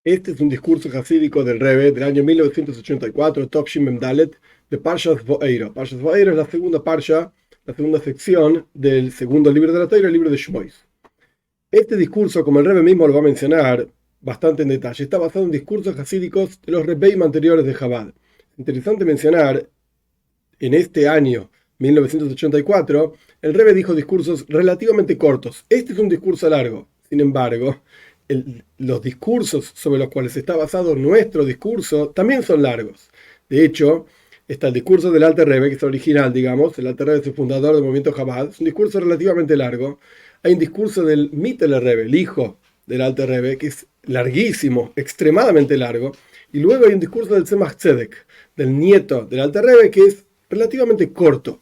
Este es un discurso jasídico del Rebbe del año 1984, Tov Shin Mem Dalet, de Parshas Va'eiro. Parshas Va'eiro es la segunda parsha, la segunda sección del segundo libro de la Torá, el libro de Shmois. Este discurso, como el Rebbe mismo lo va a mencionar bastante en detalle, está basado en discursos jasídicos de los Rebbeim anteriores de Chabad. Interesante mencionar, en este año 1984, el Rebbe dijo discursos relativamente cortos. Este es un discurso largo, sin embargo. Los discursos sobre los cuales está basado nuestro discurso también son largos. De hecho, está el discurso del Alter Rebbe, que es original, digamos. El Alter Rebbe es el fundador del movimiento Chabad. Es un discurso relativamente largo. Hay un discurso del Mitteler Rebbe, el hijo del Alter Rebbe, que es larguísimo, extremadamente largo. Y luego hay un discurso del Tzemach Tzedek, del nieto del Alter Rebbe, que es relativamente corto.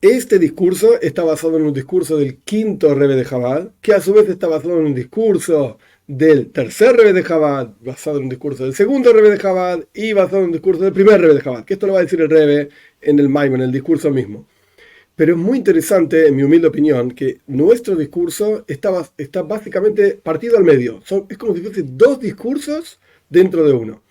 Este discurso está basado en un discurso del quinto Rebbe de Chabad, que a su vez está basado en un discurso del tercer Rebbe de Chabad, basado en un discurso del segundo Rebbe de Chabad y basado en un discurso del primer Rebbe de Chabad, que esto lo va a decir el Rebbe en el Maimon, en el discurso mismo. Pero es muy interesante, en mi humilde opinión, que nuestro discurso está básicamente partido al medio. Es como si fuese dos discursos dentro de uno.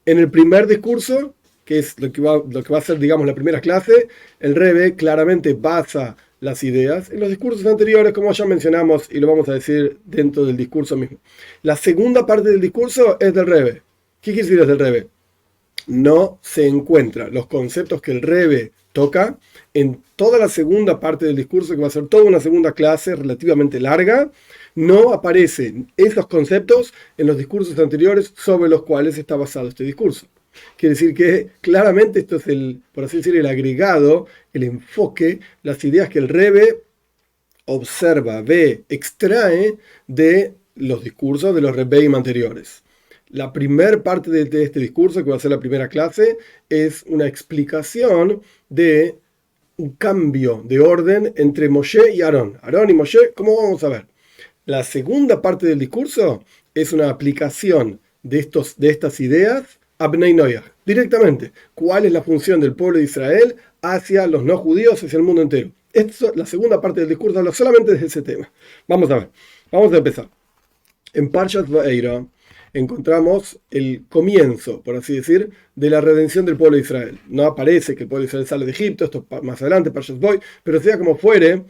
En el primer discurso, que es lo que va a ser, digamos, la primera clase, el Rebbe claramente basa las ideas en los discursos anteriores, como ya mencionamos, y lo vamos a decir dentro del discurso mismo. La segunda parte del discurso es del Rebbe. ¿Qué quiere decir del Rebbe? No se encuentran los conceptos que el Rebbe toca en toda la segunda parte del discurso, que va a ser toda una segunda clase relativamente larga. No aparecen esos conceptos en los discursos anteriores sobre los cuales está basado este discurso. Quiere decir que claramente esto es por así decir, el agregado, el enfoque, las ideas que el Rebbe observa, ve, extrae de los discursos de los Rebbeim anteriores. La primera parte de este discurso, que va a ser la primera clase, es una explicación de un cambio de orden entre Moshe y Aarón. Aarón y Moshe, ¿cómo vamos a ver? La segunda parte del discurso es una aplicación de estas ideas a Bnei Noach, directamente. ¿Cuál es la función del pueblo de Israel hacia los no judíos, hacia el mundo entero? La segunda parte del discurso habla solamente de ese tema. Vamos a ver, vamos a empezar. En Parshat Va'eiro encontramos el comienzo, por así decir, de la redención del pueblo de Israel. No aparece que el pueblo de Israel sale de Egipto, esto más adelante, Parshat Boy, pero sea como fuere,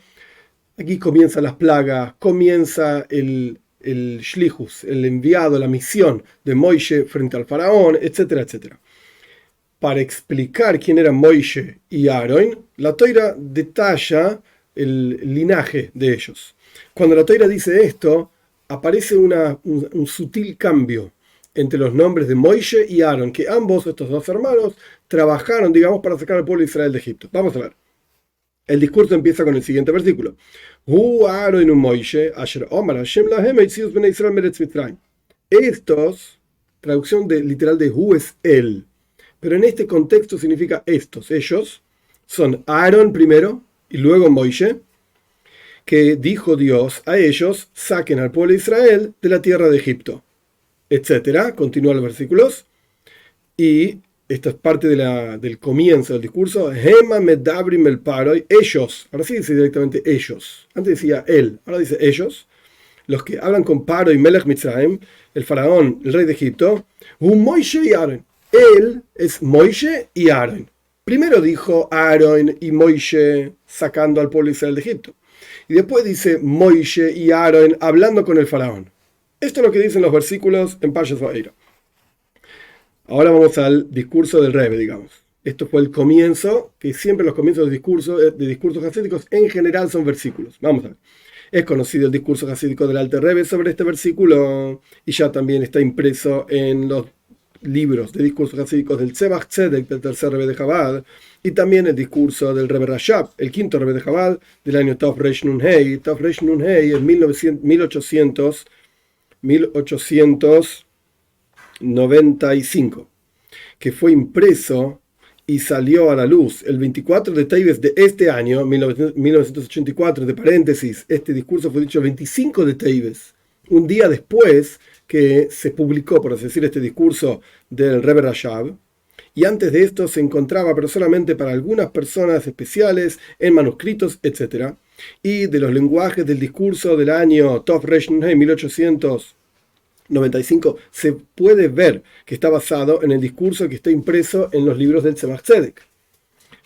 aquí comienzan las plagas, comienza el Shlichus, el enviado, la misión de Moishe frente al faraón, etcétera, etcétera. Para explicar quién eran Moishe y Aarón, la Toira detalla el linaje de ellos. Cuando la Toira dice esto, aparece un sutil cambio entre los nombres de Moishe y Aarón, que ambos, estos dos hermanos, trabajaron, digamos, para sacar al pueblo de Israel de Egipto. Vamos a ver. El discurso empieza con el siguiente versículo. Estos, traducción literal de Hu es él, pero en este contexto significa estos. Ellos son Aarón primero y luego Moishe, que dijo Dios a ellos, saquen al pueblo de Israel de la tierra de Egipto, etcétera. Continúan los versículos y esta es parte del comienzo del discurso. Hema medabrim el paroy, ellos, ahora sí dice directamente ellos, antes decía él, ahora dice ellos, los que hablan con Paro y Melech Mitzrayim, el faraón, el rey de Egipto, Moishe y Aarón. Él es Moishe y Aarón. Primero dijo Aarón y Moishe sacando al pueblo de Israel de Egipto. Y después dice Moishe y Aarón hablando con el faraón. Esto es lo que dicen los versículos en Parshas Va'eiro. Ahora vamos al discurso del Rebbe, digamos. Esto fue el comienzo, que siempre los comienzos de discursos hasídicos en general son versículos. Vamos a ver. Es conocido el discurso hasídico del Alter Rebbe sobre este versículo y ya también está impreso en los libros de discursos hasídicos del Tzemach Tzedek, del tercer Rebbe de Chabad, y también el discurso del Rebbe Rashab, el quinto Rebbe de Chabad, del año Tov Resh Nun Hei. Tov Resh Nun Hei en 1895, que fue impreso y salió a la luz el 24 de Teves de este año, 1984, de paréntesis. Este discurso fue dicho el 25 de Teves, un día después que se publicó, por así decir, este discurso del Rebbe Rashab. Y antes de esto se encontraba, pero solamente para algunas personas especiales, en manuscritos, etc. Y de los lenguajes del discurso del año Tov Resh Nun Hey 1895 95, se puede ver que está basado en el discurso que está impreso en los libros del Tzemach Tzedek,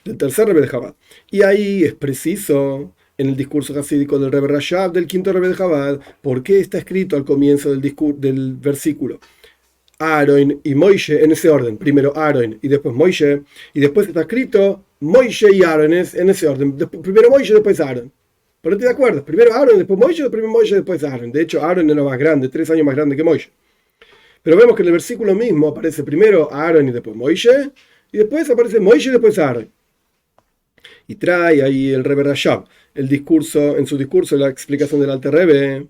del tercer Rebbe de Chabad. Y ahí es preciso, en el discurso hasídico del Rebbe Rashab, del quinto Rebbe de Chabad, por qué está escrito al comienzo del versículo Aaron y Moishe en ese orden. Primero Aaron y después Moishe. Y después está escrito Moishe y Aaron en ese orden. Primero Moishe, después Aaron. ¿Pero te de acuerdo? Primero Aaron, después Moishe, primero Moishe, después Aaron. De hecho, Aaron era más grande, 3 años más grande que Moishe. Pero vemos que en el versículo mismo aparece primero Aaron y después Moishe. Y después aparece Moishe y después Aaron. Y trae ahí el Rebbe Rashab en su discurso, la explicación del Alter Rebbe.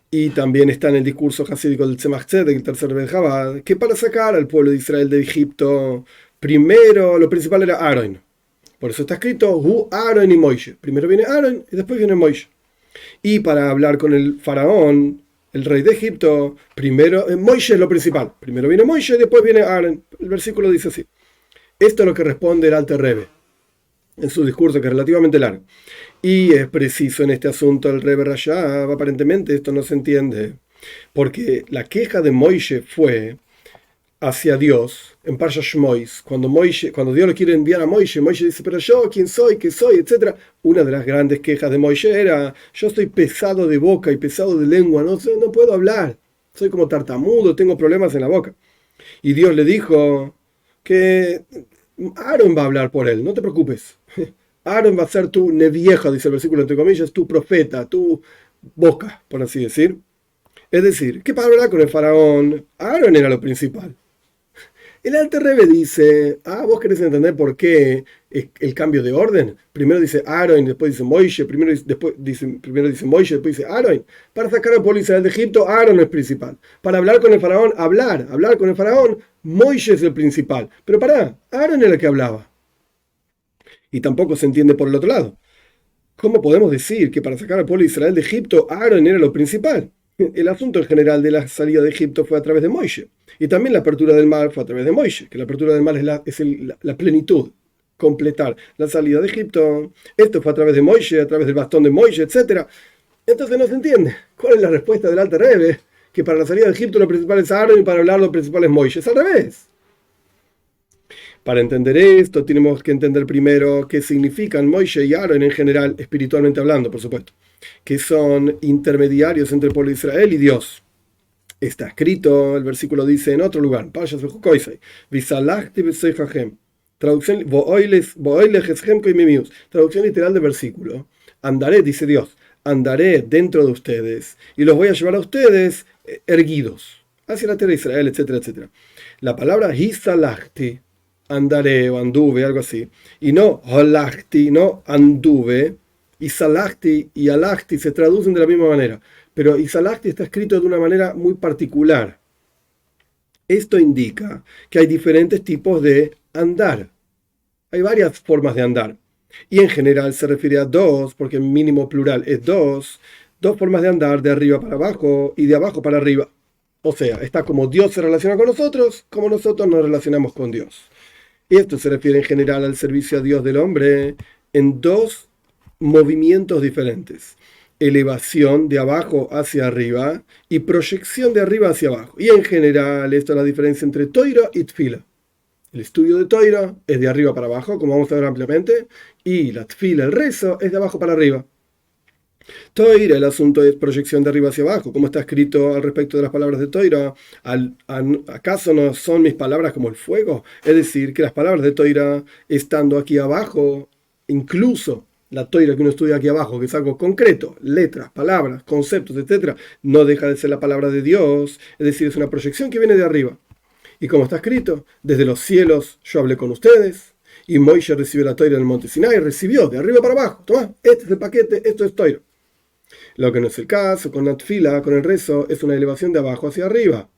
Y también está en el discurso hasídico del Tzemach Tzedek, el tercer Rebbe de Chabad, que para sacar al pueblo de Israel de Egipto, primero lo principal era Aaron. Por eso está escrito Aaron y Moishe. Primero viene Aaron y después viene Moishe. Y para hablar con el faraón, el rey de Egipto, primero Moishe es lo principal. Primero viene Moishe y después viene Aaron. El versículo dice así. Esto es lo que responde el Alter Rebbe en su discurso, que es relativamente largo. Y es preciso en este asunto el Rebbe Rashab, aparentemente esto no se entiende, porque la queja de Moishe fue hacia Dios en Parsha Shmois, cuando Dios lo quiere enviar a Moishe, Moishe dice, pero yo, ¿quién soy? ¿Qué soy? Etcétera. Una de las grandes quejas de Moishe era, yo estoy pesado de boca y pesado de lengua, no puedo hablar, soy como tartamudo, tengo problemas en la boca. Y Dios le dijo que Aaron va a hablar por él, no te preocupes. Aaron va a ser tu nevieja, dice el versículo entre comillas, tu profeta, tu boca, por así decir. Es decir, que para hablar con el faraón, Aaron era lo principal. El Alter Rebbe dice, vos querés entender por qué el cambio de orden. Primero dice Aaron, después dice Moishe, primero dice Moishe, después dice Aaron. Para sacar al pueblo de Israel de Egipto, Aaron es principal. Para hablar con el faraón, hablar con el faraón, Moishe es el principal. Pero Aaron era el que hablaba. Y tampoco se entiende por el otro lado. ¿Cómo podemos decir que para sacar al pueblo de Israel de Egipto, Aaron era lo principal? El asunto en general de la salida de Egipto fue a través de Moishe. Y también la apertura del mar fue a través de Moishe, que la apertura del mar es la plenitud, completar la salida de Egipto. Esto fue a través de Moishe, a través del bastón de Moishe, etc. Entonces no se entiende. ¿Cuál es la respuesta del Alter Rebbe? Que para la salida de Egipto lo principal es Aaron y para hablar lo principal es Moishe. Es al revés. Para entender esto, tenemos que entender primero qué significan Moishe y Aaron en general, espiritualmente hablando, por supuesto, que son intermediarios entre el pueblo de Israel y Dios. Está escrito, el versículo dice en otro lugar, traducción literal del versículo. Andaré, dice Dios, andaré dentro de ustedes y los voy a llevar a ustedes erguidos hacia la tierra de Israel, etcétera, etcétera. La palabra hisalachti, andaré o anduve, algo así, y no holachti, no anduve. Isalachti y alachti se traducen de la misma manera, pero Isalachti está escrito de una manera muy particular. Esto indica que hay diferentes tipos de andar. Hay varias formas de andar. Y en general se refiere a dos, porque el mínimo plural es dos formas de andar, de arriba para abajo y de abajo para arriba. O sea, está como Dios se relaciona con nosotros, como nosotros nos relacionamos con Dios. Y esto se refiere en general al servicio a Dios del hombre en dos movimientos diferentes: elevación de abajo hacia arriba y proyección de arriba hacia abajo. Y en general esto es la diferencia entre Toira y Tfila. El estudio de Toira es de arriba para abajo, como vamos a ver ampliamente, y la Tfila, el rezo, es de abajo para arriba. Toira, el asunto es proyección de arriba hacia abajo, como está escrito al respecto de las palabras de Toira. ¿Acaso no son mis palabras como el fuego? Es decir, que las palabras de Toira, estando aquí abajo, incluso la Toira que uno estudia aquí abajo, que es algo concreto, letras, palabras, conceptos, etc., no deja de ser la palabra de Dios, es decir, es una proyección que viene de arriba. Y como está escrito, desde los cielos yo hablé con ustedes, y Moishe recibió la Toira en el monte Sinai, recibió de arriba para abajo. Tomá, este es el paquete, esto es Toira. Lo que no es el caso con la tfila, con el rezo, es una elevación de abajo hacia arriba,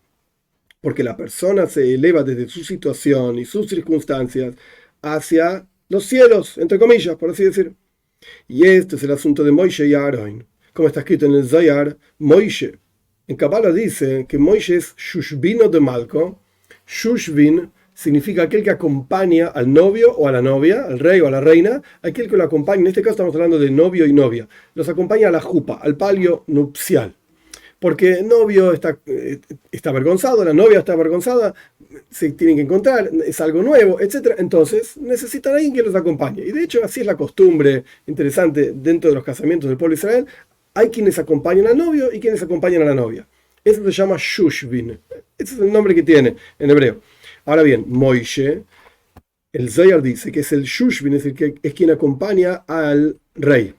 porque la persona se eleva desde su situación y sus circunstancias hacia los cielos, entre comillas, por así decir. Y este es el asunto de Moishe y Aaron. Como está escrito en el Zohar, Moishe. En Kabbalah dice que Moishe es Shushvino de Malko. Shushvin significa aquel que acompaña al novio o a la novia, al rey o a la reina, aquel que lo acompaña. En este caso estamos hablando de novio y novia. Los acompaña a la jupa, al palio nupcial. porque el novio está avergonzado, la novia está avergonzada, se tienen que encontrar, es algo nuevo, etc. Entonces necesitan a alguien que los acompañe. Y de hecho así es la costumbre interesante dentro de los casamientos del pueblo de Israel. Hay quienes acompañan al novio y quienes acompañan a la novia. Eso se llama Shushvin. Ese es el nombre que tiene en hebreo. Ahora bien, Moishe, el Zohar dice que es el Shushvin, es quien acompaña al rey.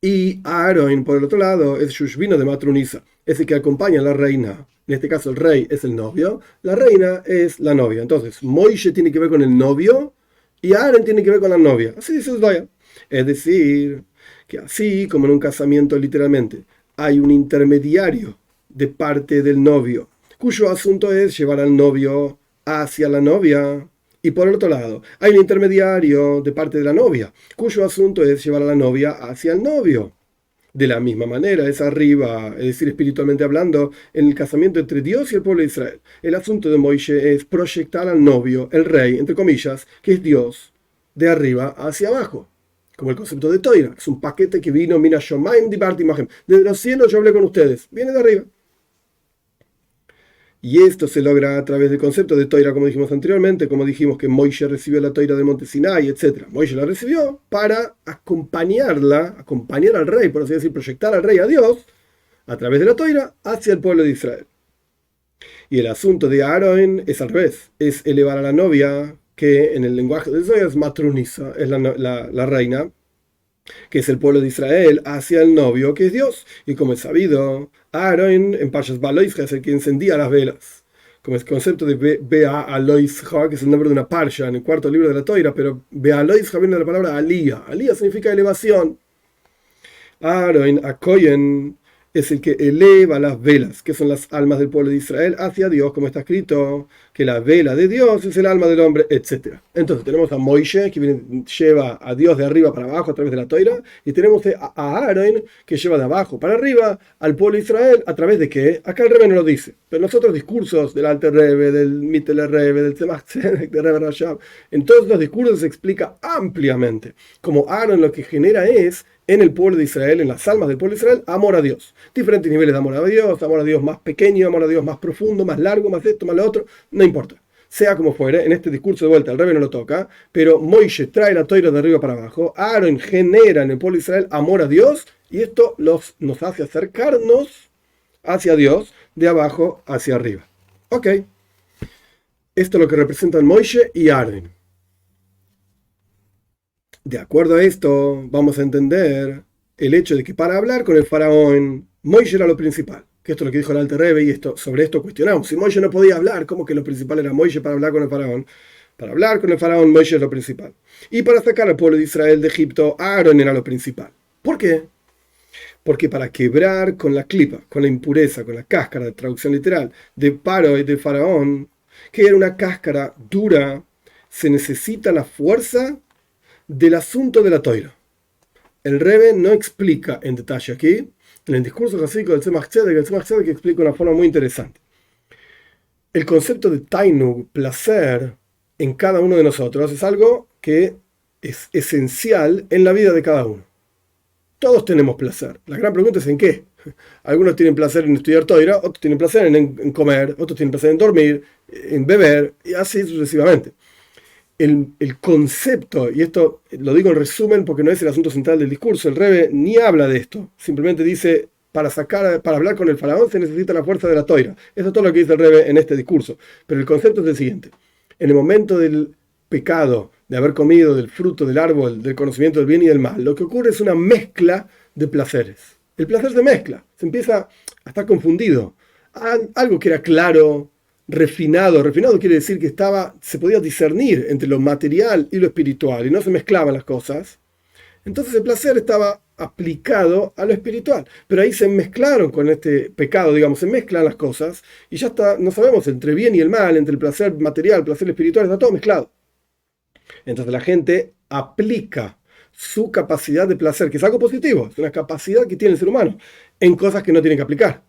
Y Aaron, por el otro lado, es Shushvino de Matrunisa, es el que acompaña a la reina. En este caso, el rey es el novio, la reina es la novia. Entonces, Moishe tiene que ver con el novio y Aaron tiene que ver con la novia. Así dice el Zohar. Es decir, que así como en un casamiento literalmente hay un intermediario de parte del novio, cuyo asunto es llevar al novio hacia la novia. Y por el otro lado, hay un intermediario de parte de la novia, cuyo asunto es llevar a la novia hacia el novio. De la misma manera, es arriba, es decir, espiritualmente hablando, en el casamiento entre Dios y el pueblo de Israel. El asunto de Moishe es proyectar al novio, el rey, entre comillas, que es Dios, de arriba hacia abajo. Como el concepto de Toira, que es un paquete que vino, mina shomayim dibarti machem. Desde los cielos yo hablé con ustedes. Viene de arriba. Y esto se logra a través del concepto de Toira, como dijimos anteriormente, como dijimos que Moishe recibió la Toira del monte Sinai, etc. Moishe la recibió para acompañar al rey, por así decir, proyectar al rey a Dios, a través de la Toira, hacia el pueblo de Israel. Y el asunto de Aarón es al revés, es elevar a la novia, que en el lenguaje de Zohar es Matrunisa, es la reina, que es el pueblo de Israel, hacia el novio, que es Dios. Y como es sabido, Aarón en Parshas Baloisja es el que encendía las velas. Como es el concepto de Bea Aloisja, que es el nombre de una parsha en el cuarto libro de la Toira, pero Bea Aloisja viene de la palabra Alía. Alía significa elevación. Aarón, Akoyen, es el que eleva las velas, que son las almas del pueblo de Israel, hacia Dios, como está escrito, que la vela de Dios es el alma del hombre, etc. Entonces tenemos a Moishe, que lleva a Dios de arriba para abajo a través de la Toira, y tenemos a Aarón, que lleva de abajo para arriba al pueblo de Israel, a través de qué. Acá el Rebbe no lo dice, pero en los otros discursos del Alter Rebbe, del Mittel Rebbe, del Tzemach Tzedek, de Rebbe Rashab, en todos los discursos se explica ampliamente cómo Aarón lo que genera es, en el pueblo de Israel, en las almas del pueblo de Israel, amor a Dios. Diferentes niveles de amor a Dios más pequeño, amor a Dios más profundo, más largo, más esto, más lo otro, no importa. Sea como fuere, en este discurso de vuelta el Rebbe no lo toca, pero Moishe trae la toira de arriba para abajo, Aarón genera en el pueblo de Israel amor a Dios, y esto nos hace acercarnos hacia Dios de abajo hacia arriba. Ok, esto es lo que representan Moishe y Aarón. De acuerdo a esto, vamos a entender el hecho de que para hablar con el faraón, Moishe era lo principal. Que esto es lo que dijo el Alter Rebbe, y sobre esto cuestionamos. Si Moishe no podía hablar, ¿cómo que lo principal era Moishe para hablar con el faraón? Para hablar con el faraón, Moishe es lo principal. Y para sacar al pueblo de Israel de Egipto, Aarón era lo principal. ¿Por qué? Porque para quebrar con la clipa, con la impureza, con la cáscara, de traducción literal, de Paro y de faraón, que era una cáscara dura, se necesita la fuerza del asunto de la toira. El Rebbe no explica en detalle aquí, en el discurso jasídico del Tzemach Tzedek, el Tzemach Tzedek explica de una forma muy interesante. El concepto de tainug, placer, en cada uno de nosotros es algo que es esencial en la vida de cada uno. Todos tenemos placer. La gran pregunta es ¿en qué? Algunos tienen placer en estudiar toira, otros tienen placer en comer, otros tienen placer en dormir, en beber, y así sucesivamente. El concepto, y esto lo digo en resumen porque no es el asunto central del discurso, el Rebbe ni habla de esto, simplemente dice, para hablar con el faraón se necesita la fuerza de la toira. Eso es todo lo que dice el Rebbe en este discurso. Pero el concepto es el siguiente: en el momento del pecado, de haber comido del fruto del árbol, del conocimiento del bien y del mal, lo que ocurre es una mezcla de placeres. El placer se mezcla, se empieza a estar confundido. Algo que era claro, refinado quiere decir que se podía discernir entre lo material y lo espiritual y no se mezclaban las cosas. Entonces el placer estaba aplicado a lo espiritual, pero ahí se mezclaron con este pecado, digamos, se mezclan las cosas y ya está, no sabemos, entre bien y el mal, entre el placer material, el placer espiritual, está todo mezclado. Entonces la gente aplica su capacidad de placer, que es algo positivo, es una capacidad que tiene el ser humano, en cosas que no tienen que aplicar.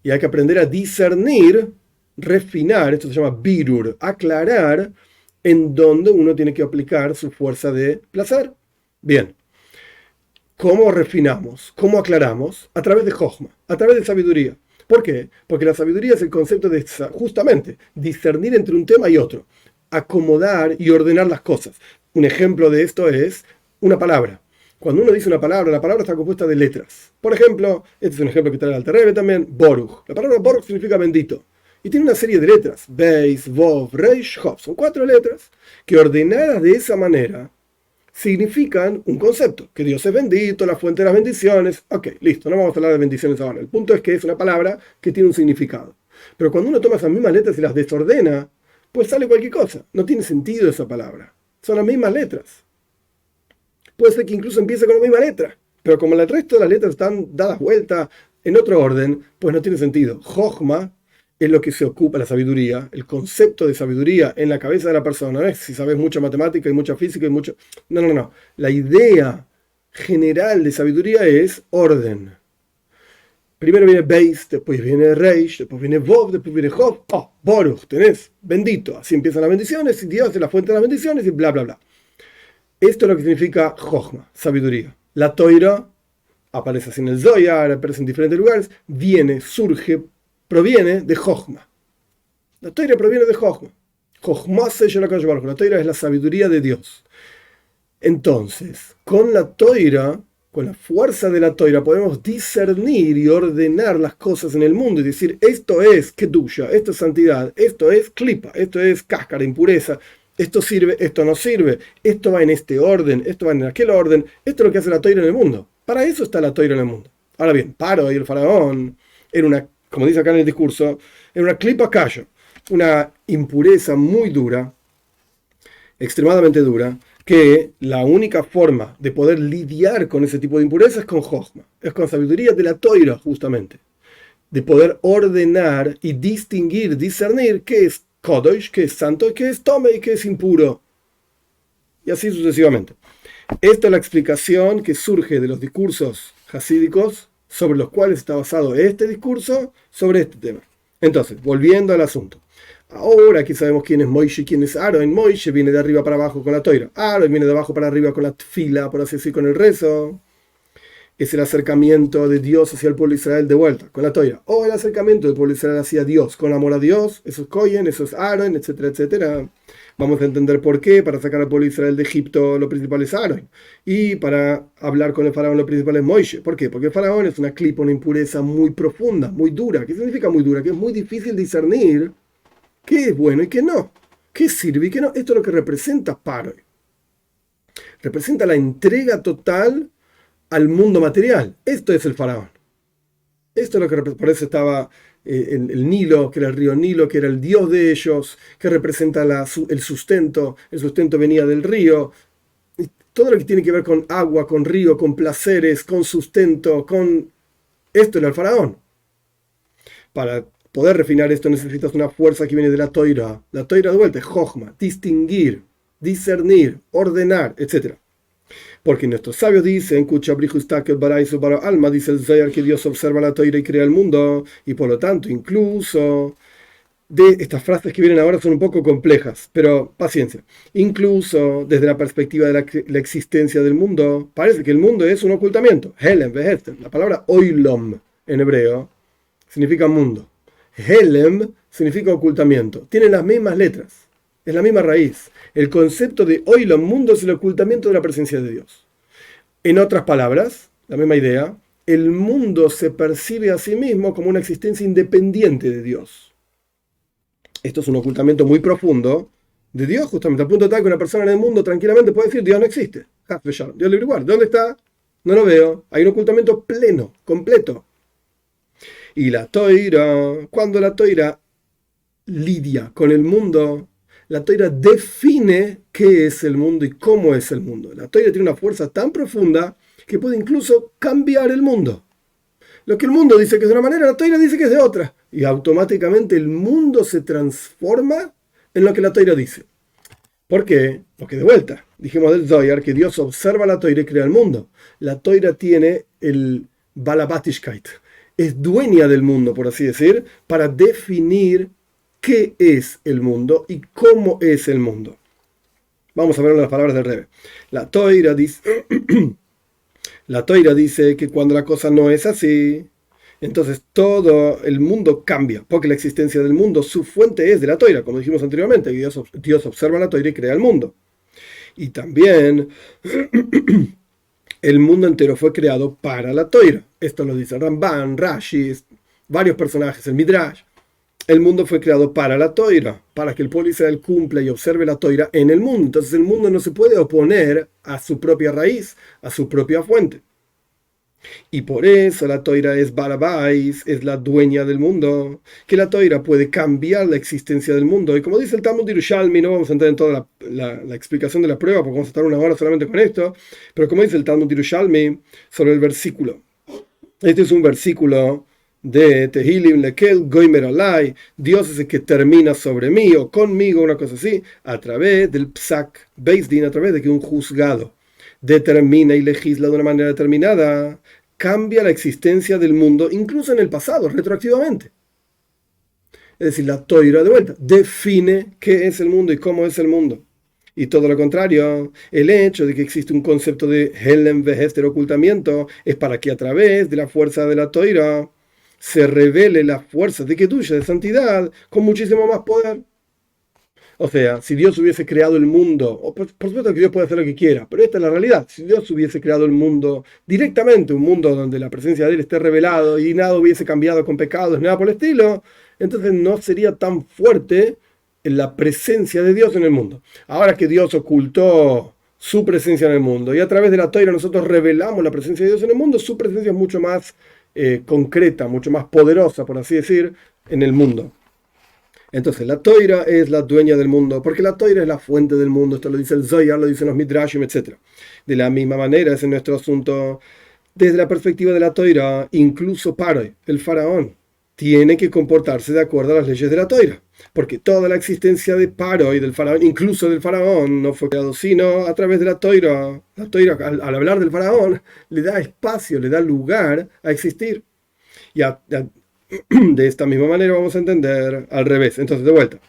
Y hay que aprender a discernir, refinar, esto se llama birur, aclarar en dónde uno tiene que aplicar su fuerza de placer. Bien, ¿Cómo refinamos? ¿Cómo aclaramos? A través de Jochma, a través de sabiduría. ¿Por qué? Porque la sabiduría es el concepto de, justamente, discernir entre un tema y otro, acomodar y ordenar las cosas. Un ejemplo de esto es una palabra. Cuando uno dice una palabra, la palabra está compuesta de letras. Por ejemplo, este es un ejemplo que trae el Alter Rebbe también, Boruch. La palabra Boruch significa bendito. Y tiene una serie de letras, Beis, Vov, Reish, Hov. Son 4 letras que ordenadas de esa manera significan un concepto, que Dios es bendito, la fuente de las bendiciones. Ok, listo, no vamos a hablar de bendiciones ahora. El punto es que es una palabra que tiene un significado. Pero cuando uno toma esas mismas letras y las desordena, pues sale cualquier cosa. No tiene sentido esa palabra. Son las mismas letras. Puede ser que incluso empiece con la misma letra, pero como el resto de las letras están dadas vuelta en otro orden, pues no tiene sentido. Jochma es lo que se ocupa la sabiduría, el concepto de sabiduría en la cabeza de la persona. No es si sabes mucha matemática y mucha física y mucho... No. La idea general de sabiduría es orden. Primero viene Beis, después viene Reish, después viene Vov, después viene Hov. Oh, Boruch, tenés, bendito. Así empiezan las bendiciones, y Dios es la fuente de las bendiciones y bla, bla, bla. Esto es lo que significa Jochma, sabiduría. La Toira aparece así en el Zohar, aparece en diferentes lugares, proviene de Jochma. La Toira proviene de Jochma. Jochma se llama la Toira es la sabiduría de Dios. Entonces, con la Toira, con la fuerza de la Toira, podemos discernir y ordenar las cosas en el mundo y decir, esto es Kedusha, esto es santidad, esto es Klipa, esto es cáscara, impureza. Esto sirve, esto no sirve, esto va en este orden, esto va en aquel orden, esto es lo que hace la Toira en el mundo. Para eso está la Toira en el mundo. Ahora bien, Paro y el faraón era una, como dice acá en el discurso, era una klipa callo, una impureza muy dura, extremadamente dura, que la única forma de poder lidiar con ese tipo de impureza es con Jochma, es con sabiduría de la Toira justamente, de poder ordenar y distinguir, discernir qué es Kodosh, que es santo, que es Tome y que es impuro. Y así sucesivamente. Esta es la explicación que surge de los discursos hasídicos sobre los cuales está basado este discurso sobre este tema. Entonces, volviendo al asunto. Ahora aquí sabemos quién es Moishe y quién es Aaron. Moishe viene de arriba para abajo con la toira. Aaron viene de abajo para arriba con la tfila, por así decir, con el rezo. Es el acercamiento de Dios hacia el pueblo de Israel de vuelta, con la toira. O el acercamiento del pueblo de Israel hacia Dios, con amor a Dios. Eso es Cohen, eso es Aaron, etcétera, etcétera. Vamos a entender por qué. Para sacar al pueblo de Israel de Egipto, lo principal es Aaron. Y para hablar con el faraón, lo principal es Moishe. ¿Por qué? Porque el faraón es una clipa, una impureza muy profunda, muy dura. ¿Qué significa muy dura? Que es muy difícil discernir qué es bueno y qué no. ¿Qué sirve y qué no? Esto es lo que representa Paro. Representa la entrega total al mundo material. Esto es el faraón. Esto es lo que por eso estaba el Nilo, que era el río Nilo, que era el dios de ellos, que representa el sustento. El sustento venía del río. Y todo lo que tiene que ver con agua, con río, con placeres, con sustento, con... Esto era el faraón. Para poder refinar esto necesitas una fuerza que viene de la toira. La toira de vuelta es Jochma, distinguir, discernir, ordenar, etc. Porque nuestros sabios dicen, Alma, dice el Zohar, que Dios observa la toira y crea el mundo, y por lo tanto, incluso, de estas frases que vienen ahora son un poco complejas, pero paciencia. Incluso desde la perspectiva de la existencia del mundo, parece que el mundo es un ocultamiento. Helem, vehesten. La palabra oilom en hebreo significa mundo. Helem significa ocultamiento. Tienen las mismas letras. Es la misma raíz. El concepto de oilom, mundo, es el ocultamiento de la presencia de Dios. En otras palabras, la misma idea, el mundo se percibe a sí mismo como una existencia independiente de Dios. Esto es un ocultamiento muy profundo de Dios, justamente, al punto tal que una persona en el mundo tranquilamente puede decir, Dios no existe. Dios libre guarda. ¿Dónde está? No lo veo. Hay un ocultamiento pleno, completo. Y la toira, cuando la toira lidia con el mundo, la toira define qué es el mundo y cómo es el mundo. La toira tiene una fuerza tan profunda que puede incluso cambiar el mundo. Lo que el mundo dice que es de una manera, la toira dice que es de otra. Y automáticamente el mundo se transforma en lo que la toira dice. ¿Por qué? Porque de vuelta, dijimos del Zohar que Dios observa la toira y crea el mundo. La toira tiene el Balabatishkeit. Es dueña del mundo, por así decir, para definir qué es el mundo y cómo es el mundo. Vamos a ver las palabras del Rebbe. La toira dice, La Toira dice que cuando la cosa no es así, entonces todo el mundo cambia, porque la existencia del mundo, su fuente es de la Toira, como dijimos anteriormente, Dios observa la Toira y crea el mundo. Y también el mundo entero fue creado para la Toira. Esto lo dice Ramban, Rashi, varios personajes, el Midrash. El mundo fue creado para la Toira, para que el pueblo de Israel cumpla y observe la Toira en el mundo. Entonces el mundo no se puede oponer a su propia raíz, a su propia fuente. Y por eso la Toira es Barabais, es la dueña del mundo, que la Toira puede cambiar la existencia del mundo. Y como dice el Talmud Yerushalmi, no vamos a entrar en toda la explicación de la prueba, porque vamos a estar una hora solamente con esto, pero como dice el Talmud Yerushalmi sobre el versículo. Este es un versículo de Tehilim Lekel Goimer Alai, Dios es el que termina sobre mí o conmigo, una cosa así, a través del Psak, Beis Din, a través de que un juzgado determina y legisla de una manera determinada, cambia la existencia del mundo, incluso en el pasado, retroactivamente. Es decir, la Toira, de vuelta, define qué es el mundo y cómo es el mundo. Y todo lo contrario, el hecho de que existe un concepto de Helen Vehester, ocultamiento, es para que a través de la fuerza de la Toira se revele la fuerza de Kedusha, de santidad, con muchísimo más poder. O sea, si Dios hubiese creado el mundo, por supuesto que Dios puede hacer lo que quiera, pero esta es la realidad. Si Dios hubiese creado el mundo directamente, un mundo donde la presencia de Él esté revelado y nada hubiese cambiado con pecados, nada por el estilo, entonces no sería tan fuerte la presencia de Dios en el mundo. Ahora que Dios ocultó su presencia en el mundo y a través de la Toira nosotros revelamos la presencia de Dios en el mundo, su presencia es mucho más concreta, mucho más poderosa, por así decir, en el mundo. Entonces la Toira es la dueña del mundo, porque la Toira es la fuente del mundo. Esto lo dice el Zohar, lo dicen los Midrashim, etc. De la misma manera es en nuestro asunto, desde la perspectiva de la Toira, incluso Paroi, el faraón, tiene que comportarse de acuerdo a las leyes de la Toira, porque toda la existencia de Paroi, del faraón, incluso del faraón, no fue creado sino a través de la Toira. La Toira, al hablar del faraón, le da espacio, le da lugar a existir. De esta misma manera vamos a entender al revés. Entonces, de vuelta,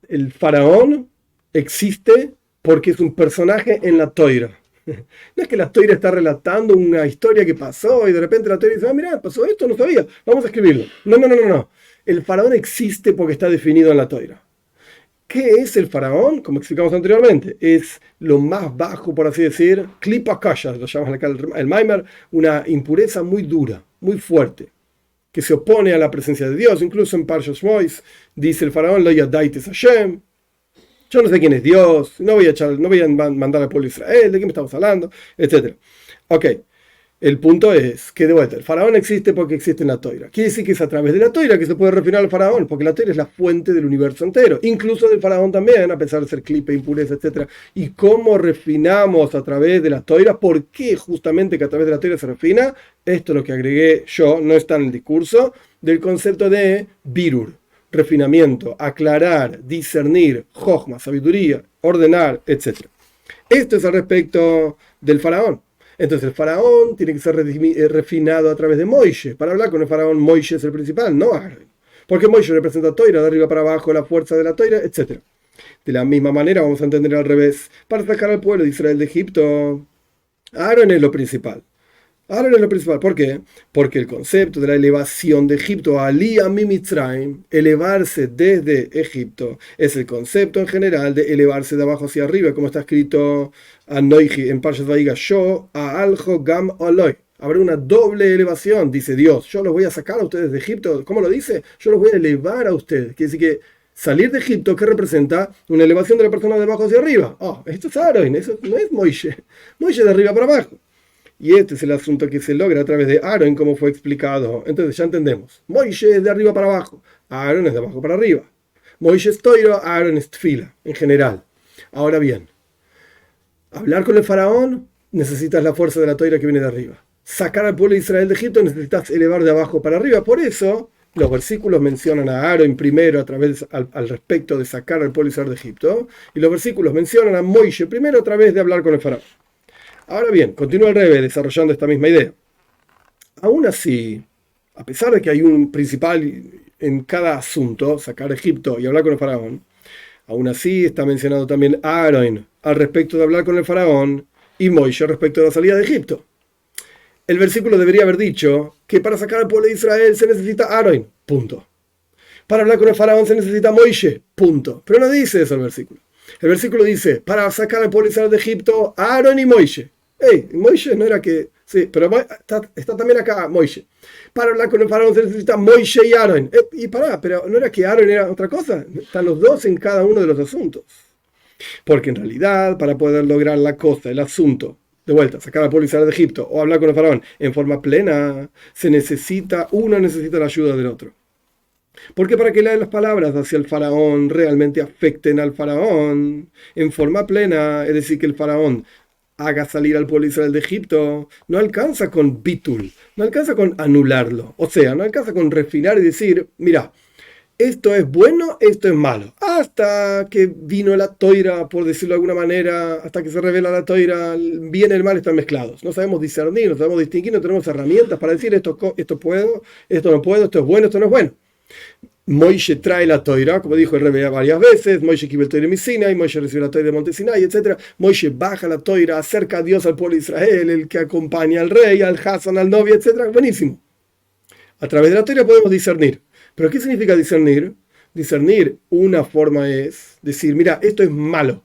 el faraón existe porque es un personaje en la Toira. No es que la Toira está relatando una historia que pasó y de repente la Toira dice, mira, pasó esto, no sabía, vamos a escribirlo. No. El faraón existe porque está definido en la Toira. ¿Qué es el faraón? Como explicamos anteriormente, es lo más bajo, por así decir, Klipa Kaya, lo llaman acá el Maimer, una impureza muy dura, muy fuerte, que se opone a la presencia de Dios. Incluso en Parshas Mois dice el faraón, Lo yadaites Hashem, yo no sé quién es Dios, no voy a mandar al pueblo de Israel, ¿de qué me estamos hablando? Etcétera. Ok, el punto es que de vuelta, el faraón existe porque existe en la Toira. Quiere decir que es a través de la Toira que se puede refinar al faraón, porque la Toira es la fuente del universo entero, incluso del faraón también, a pesar de ser clipe, impureza, etcétera. ¿Y cómo refinamos a través de la Toira? ¿Por qué justamente que a través de la Toira se refina? Esto es lo que agregué yo, no está en el discurso, del concepto de birur, refinamiento, aclarar, discernir, jochma, sabiduría, ordenar, etc. Esto es al respecto del faraón. Entonces el faraón tiene que ser refinado a través de Moishe. Para hablar con el faraón, Moishe es el principal, no Aaron. Porque Moishe representa a Toira, de arriba para abajo, la fuerza de la Toira, etc. De la misma manera vamos a entender al revés. Para sacar al pueblo de Israel de Egipto, Aaron es lo principal. Aaron es lo principal. ¿Por qué? Porque el concepto de la elevación de Egipto, Aliyah mi Mitzrayim, elevarse desde Egipto, es el concepto en general de elevarse de abajo hacia arriba, como está escrito Anoiji en Parshas Vayigash, Yo Aaljo Gam Oloi. Habrá una doble elevación, dice Dios. Yo los voy a sacar a ustedes de Egipto. ¿Cómo lo dice? Yo los voy a elevar a ustedes. Quiere decir que salir de Egipto, ¿qué representa? Una elevación de la persona de abajo hacia arriba. Esto es Aaron, eso no es Moishe. Moishe de arriba para abajo. Y este es el asunto que se logra a través de Aaron, como fue explicado. Entonces ya entendemos. Moishe es de arriba para abajo. Aaron es de abajo para arriba. Moishe es Toiro, Aaron es Tfila, en general. Ahora bien, hablar con el faraón, necesitas la fuerza de la Toira que viene de arriba. Sacar al pueblo de Israel de Egipto, necesitas elevar de abajo para arriba. Por eso, los versículos mencionan a Aaron primero al respecto de sacar al pueblo de Israel de Egipto. Y los versículos mencionan a Moishe primero a través de hablar con el faraón. Ahora bien, continúa el Rebbe desarrollando esta misma idea. Aún así, a pesar de que hay un principal en cada asunto, sacar a Egipto y hablar con el faraón, aún así está mencionado también Aaron al respecto de hablar con el faraón y Moishe respecto de la salida de Egipto. el versículo debería haber dicho que para sacar al pueblo de Israel se necesita Aarón, punto. Para hablar con el faraón se necesita Moishe, punto. Pero no dice eso el versículo. El versículo dice, para sacar al pueblo de Israel de Egipto, Aarón y Moishe. Moishe no era que... Sí, pero está también acá Moishe. Para hablar con el faraón se necesita Moishe y Aarón. Pero no era que Aarón era otra cosa. Están los dos en cada uno de los asuntos. Porque en realidad, para poder lograr la cosa, el asunto, de vuelta, sacar al pueblo de Israel de Egipto o hablar con el faraón en forma plena, uno necesita la ayuda del otro. Porque para que las palabras hacia el faraón realmente afecten al faraón en forma plena, es decir, que el faraón haga salir al pueblo de Israel de Egipto, no alcanza con bitul, no alcanza con anularlo. O sea, no alcanza con refinar y decir, mira, esto es bueno, esto es malo. Hasta que vino la toira, por decirlo de alguna manera, hasta que se revela la toira, el bien y el mal están mezclados. No sabemos discernir, no sabemos distinguir, no tenemos herramientas para decir esto puedo, esto no puedo, esto es bueno, esto no es bueno. Moishe trae la toira, como dijo el Rebbe varias veces, Moishe quiere el toira de Sinai, Moishe recibe la toira de Monte Sinai, etc. Moishe baja la toira, acerca a Dios al pueblo de Israel, el que acompaña al rey, al Hassan, al novio, etc. Buenísimo. A través de la toira podemos discernir. ¿Pero qué significa discernir? Discernir, una forma es decir, mira, esto es malo,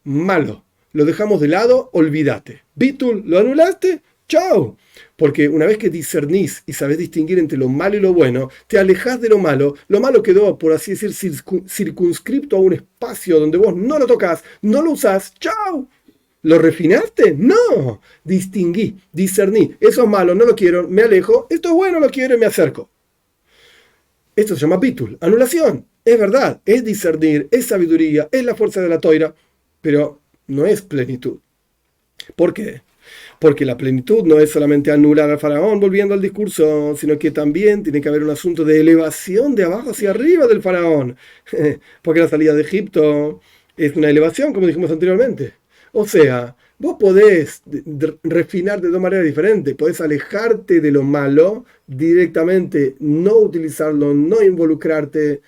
malo, lo dejamos de lado, olvídate. Bitul, ¿lo anulaste? ¡Chao! Porque una vez que discernís y sabés distinguir entre lo malo y lo bueno, te alejás de lo malo quedó, por así decir, circunscripto a un espacio donde vos no lo tocas, no lo usás, ¡chao! ¿Lo refinaste? No, distinguí, discerní, eso es malo, no lo quiero, me alejo, esto es bueno, lo quiero y me acerco. Esto se llama bitul, anulación. Es verdad, es discernir, es sabiduría, es la fuerza de la toira, pero no es plenitud. ¿Por qué? Porque la plenitud no es solamente anular al faraón, volviendo al discurso, sino que también tiene que haber un asunto de elevación de abajo hacia arriba del faraón. Porque la salida de Egipto es una elevación, como dijimos anteriormente. O sea, vos podés refinar de dos maneras diferentes. Podés alejarte de lo malo directamente, no utilizarlo, no involucrarte,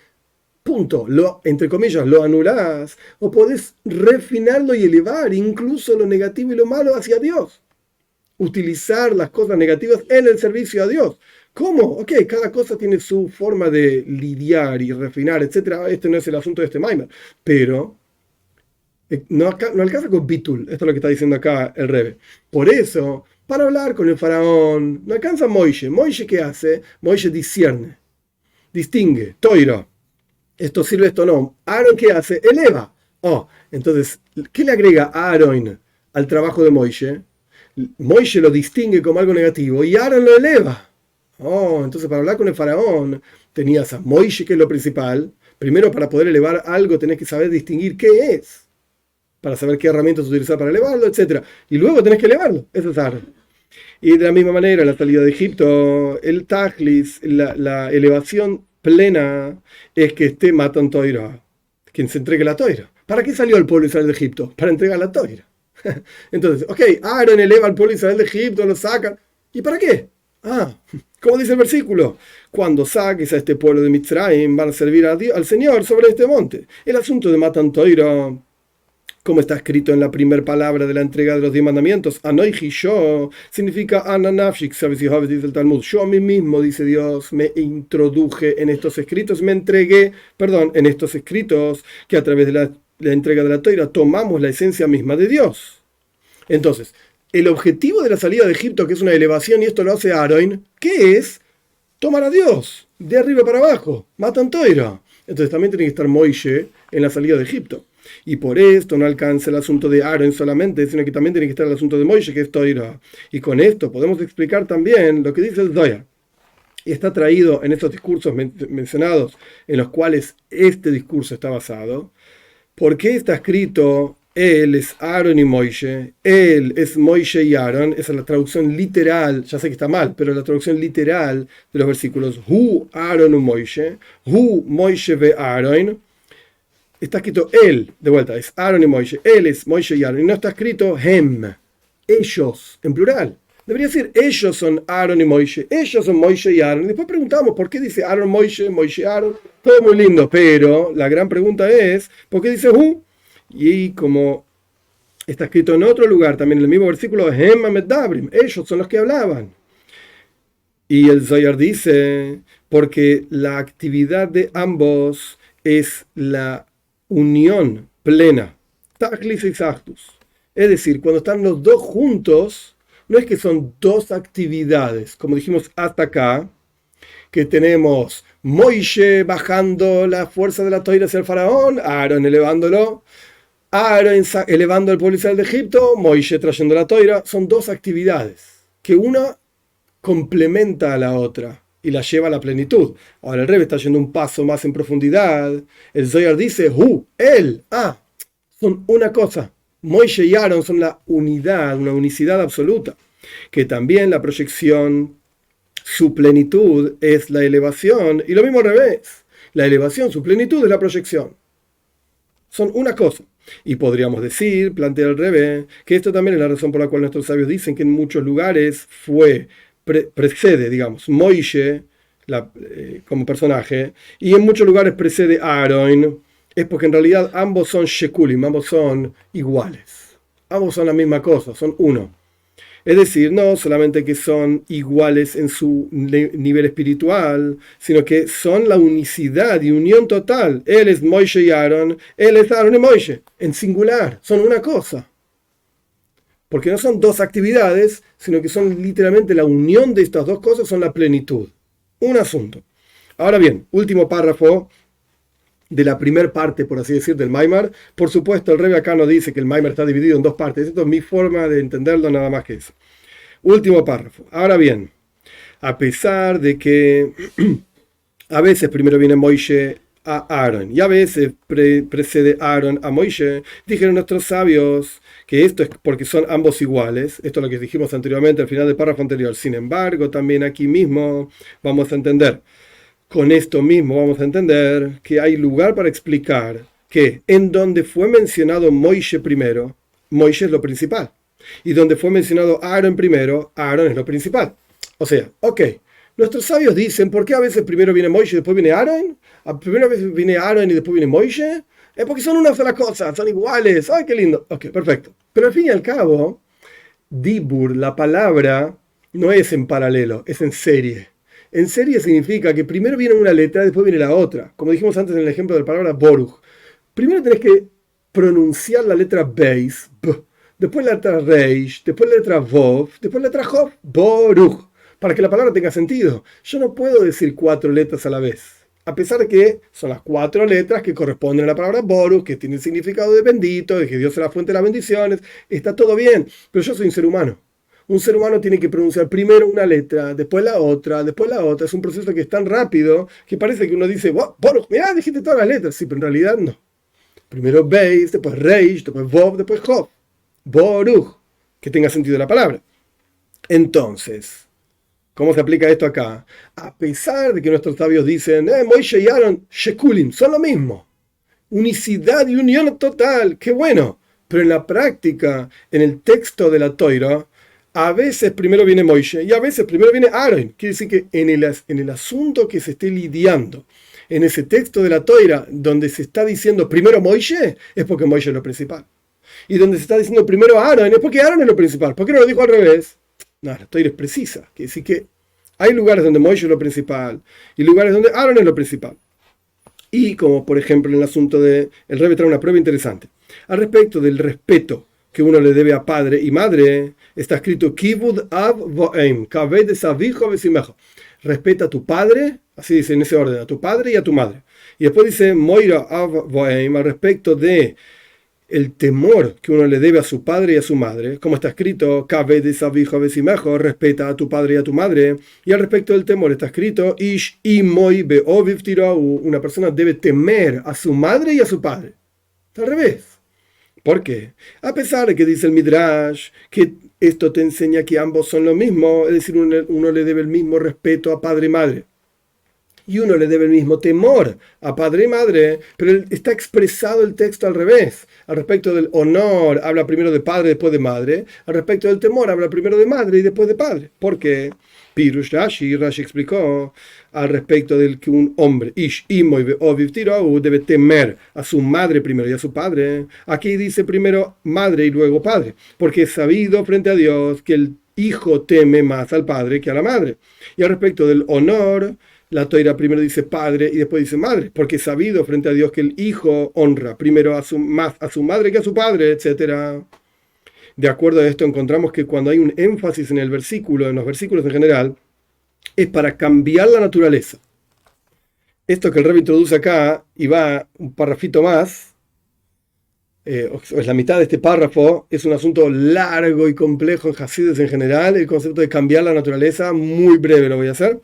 punto. Entre comillas, lo anulás. O podés refinarlo y elevar incluso lo negativo y lo malo hacia Dios. Utilizar las cosas negativas en el servicio a Dios. ¿Cómo? Ok, cada cosa tiene su forma de lidiar y refinar, etc. Este no es el asunto de este Maimer. Pero no alcanza con bitul. Esto es lo que está diciendo acá el Rebbe. Por eso, para hablar con el faraón, no alcanza Moishe. Moishe, ¿qué hace? Moishe discierne, distingue, toira. Esto sirve, esto no. Aarón, ¿qué hace? Eleva. Entonces, ¿qué le agrega a Aarón al trabajo de Moishe? Moishe lo distingue como algo negativo y Aarón lo eleva. Entonces para hablar con el faraón tenías a Moishe, que es lo principal. Primero, para poder elevar algo tenés que saber distinguir qué es, para saber qué herramientas utilizar para elevarlo, etc. Y luego tenés que elevarlo. Eso es Aarón. Y de la misma manera, la salida de Egipto, el Tajlis, la elevación plena es que esté Matan Toira, quien se entregue la toira. ¿Para qué salió el pueblo de Israel de Egipto? Para entregar la toira. Entonces, Aarón eleva al pueblo de Israel de Egipto, lo sacan. ¿Y para qué? Como dice el versículo, cuando saques a este pueblo de Mitzrayim van a servir a Dios, al Señor sobre este monte. El asunto de Matan Toira, como está escrito en la primera palabra de la entrega de los 10 mandamientos, Anoichi yo, significa Ananafshik, sabes si dice el Talmud, yo a mí mismo, dice Dios, me introduje en estos escritos, en estos escritos, que a través de la entrega de la Toira tomamos la esencia misma de Dios. Entonces, el objetivo de la salida de Egipto, que es una elevación, y esto lo hace Aarón, ¿qué es? Tomar a Dios, de arriba para abajo, Matan Toira. Entonces también tiene que estar Moishe en la salida de Egipto. Y por esto no alcanza el asunto de Aarón solamente, sino que también tiene que estar el asunto de Moishe, que es Toira. Y con esto podemos explicar también lo que dice el Zohar. Y está traído en estos discursos mencionados, en los cuales este discurso está basado. ¿Por qué está escrito él es Aarón y Moishe? Él es Moishe y Aarón. Esa es la traducción literal, ya sé que está mal, pero la traducción literal de los versículos. Hu Aarón u Moishe, Hu Moishe ve Aarón. Está escrito él, de vuelta, es Aarón y Moishe. Él es Moishe y Aarón. Y no está escrito hem, ellos, en plural. Debería decir, ellos son Aarón y Moishe, ellos son Moishe y Aarón. Y después preguntamos, ¿por qué dice Aarón, Moishe, Moishe, Aarón? Todo muy lindo, pero la gran pregunta es, ¿por qué dice Hu? Y como Está escrito en otro lugar, también en el mismo versículo, Hema Medabrim, ellos son los que hablaban. Y el Zohar dice, porque la actividad de ambos es la unión plena. Tachlis y Sactus. Es decir, cuando están los dos juntos, no es que son dos actividades, como dijimos hasta acá, que tenemos Moishe bajando la fuerza de la toira hacia el faraón, Aarón elevándolo, Aarón elevando al pueblo Israel de Egipto, Moishe trayendo la toira. Son dos actividades, que una complementa a la otra y la lleva a la plenitud. Ahora el Rebbe está yendo un paso más en profundidad. El Zohar dice, él, son una cosa. Moishe y Aarón son la unidad, una unicidad absoluta. Que también la proyección, su plenitud es la elevación, y lo mismo al revés. La elevación, su plenitud es la proyección. Son una cosa. Y podríamos decir, plantea el Rebbe, que esto también es la razón por la cual nuestros sabios dicen que en muchos lugares precede, digamos, Moishe como personaje, y en muchos lugares precede Aarón, es porque en realidad ambos son shekulim, ambos son iguales. Ambos son la misma cosa, son uno. Es decir, no solamente que son iguales en su nivel espiritual, sino que son la unicidad y unión total. Él es Moishe y Aarón, él es Aarón y Moishe, en singular, son una cosa. Porque no son dos actividades, sino que son literalmente la unión de estas dos cosas, son la plenitud. Un asunto. Ahora bien, último párrafo de la primera parte, por así decir, del Maimar. Por supuesto, el Rebbe acá no dice que el Maimar está dividido en dos partes. Esto es mi forma de entenderlo, nada más que eso. Último párrafo. Ahora bien, a pesar de que a veces primero viene Moishe a Aarón y a veces precede Aarón a Moishe, dijeron nuestros sabios que esto es porque son ambos iguales. Esto es lo que dijimos anteriormente al final del párrafo anterior. Sin embargo, también aquí mismo vamos a entender, con esto mismo vamos a entender que hay lugar para explicar que en donde fue mencionado Moishe primero, Moishe es lo principal. Y donde fue mencionado Aarón primero, Aarón es lo principal. O sea, nuestros sabios dicen, ¿por qué a veces primero viene Moishe y después viene Aarón? Primero a veces viene Aarón y después viene Moishe. Es porque son una sola cosa, son iguales. ¡Ay, qué lindo! Ok, perfecto. Pero al fin y al cabo, Dibur, la palabra, no es en paralelo, es en serie. En serie significa que primero viene una letra, después viene la otra. Como dijimos antes en el ejemplo de la palabra Boruch. Primero tenés que pronunciar la letra Beis, B, después la letra Reish, después la letra Vov, después la letra Hov, Boruch, para que la palabra tenga sentido. Yo no puedo decir 4 letras a la vez, a pesar de que son las 4 letras que corresponden a la palabra Boruch, que tiene el significado de bendito, de que Dios es la fuente de las bendiciones. Está todo bien, pero yo soy un ser humano. Un ser humano tiene que pronunciar primero una letra, después la otra, después la otra. Es un proceso que es tan rápido que parece que uno dice, Boruch, mirá, dijiste todas las letras. Sí, pero en realidad no. Primero Beis, después Reish, después Vov, después Hov. Boruch, que tenga sentido la palabra. Entonces, ¿cómo se aplica esto acá? A pesar de que nuestros sabios dicen, Moishe y Aarón, Shekulim, son lo mismo. Unicidad y unión total, qué bueno. Pero en la práctica, en el texto de la Toira, a veces primero viene Moishe y a veces primero viene Aarón. Quiere decir que en el asunto que se esté lidiando, en ese texto de la Toira, donde se está diciendo primero Moishe, es porque Moishe es lo principal. Y donde se está diciendo primero Aarón, es porque Aarón es lo principal. ¿Por qué no lo dijo al revés? No, la Toira es precisa. Quiere decir que hay lugares donde Moishe es lo principal y lugares donde Aarón es lo principal. Y como por ejemplo en el asunto de... El Rebbe trae una prueba interesante. Al respecto del respeto que uno le debe a padre y madre, está escrito Kibud Av Vo'em, Kaved Savijo Besimejo. Respeta a tu padre, así dice en ese orden, a tu padre y a tu madre. Y después dice Moira Av Vo'em, al respecto de el temor que uno le debe a su padre y a su madre, como está escrito, respeta a tu padre y a tu madre, y al respecto del temor está escrito, Ish imoy beoviv tirau, una persona debe temer a su madre y a su padre. Está al revés. ¿Por qué? A pesar de que dice el Midrash que esto te enseña que ambos son lo mismo, es decir, uno le debe el mismo respeto a padre y madre. y uno le debe el mismo temor a padre y madre, pero está expresado el texto al revés. Al respecto del honor habla primero de padre, después de madre. Al respecto del temor habla primero de madre y después de padre. ¿Por qué? Pirush Rashi explicó al respecto del que un hombre, Ish, Imoy, Oviv, Tirou, debe temer a su madre primero y a su padre. Aquí dice primero madre y luego padre, porque es sabido frente a Dios que el hijo teme más al padre que a la madre. Y al respecto del honor, la Toira primero dice padre y después dice madre, porque es sabido frente a Dios que el hijo honra primero más a su madre que a su padre, etcétera. De acuerdo a esto, encontramos que cuando hay un énfasis en el versículo, en los versículos en general, es para cambiar la naturaleza. Esto que el Rebbe introduce acá, y va un parrafito más, o es la mitad de este párrafo, es un asunto largo y complejo en Hasides en general, el concepto de cambiar la naturaleza, muy breve lo voy a hacer,